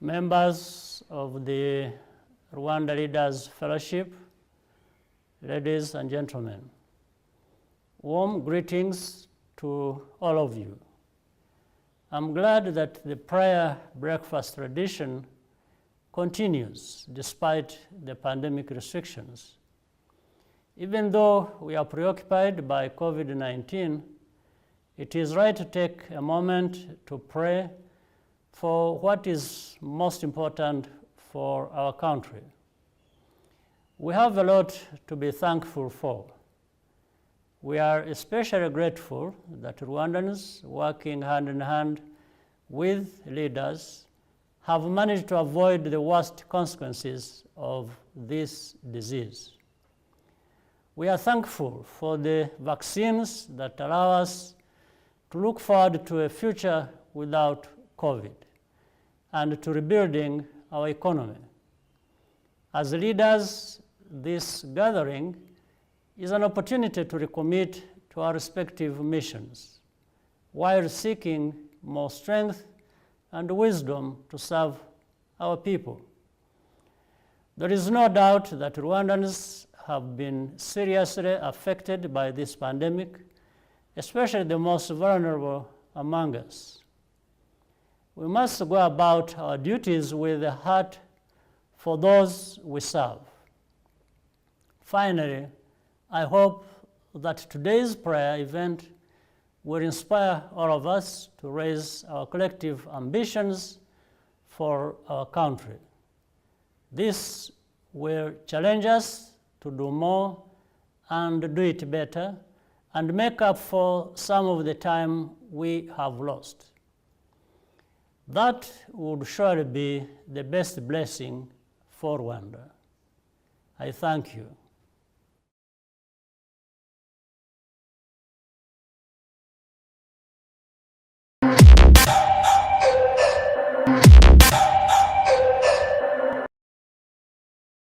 members of the Rwanda Leaders Fellowship, ladies and gentlemen, warm greetings to all of you. I'm glad that the prayer breakfast tradition continues despite the pandemic restrictions. Even though we are preoccupied by COVID-19, it is right to take a moment to pray for what is most important for our country. We have a lot to be thankful for. We are especially grateful that Rwandans, working hand in hand with leaders, have managed to avoid the worst consequences of this disease. We are thankful for the vaccines that allow us to look forward to a future without COVID and to rebuilding our economy. As leaders, this gathering is an opportunity to recommit to our respective missions while seeking more strength and wisdom to serve our people. There is no doubt that Rwandans have been seriously affected by this pandemic, especially the most vulnerable among us. We must go about our duties with a heart for those we serve. Finally, I hope that today's prayer event will inspire all of us to raise our collective ambitions for our country. This will challenge us to do more and do it better and make up for some of the time we have lost. That would surely be the best blessing for Rwanda. I thank you.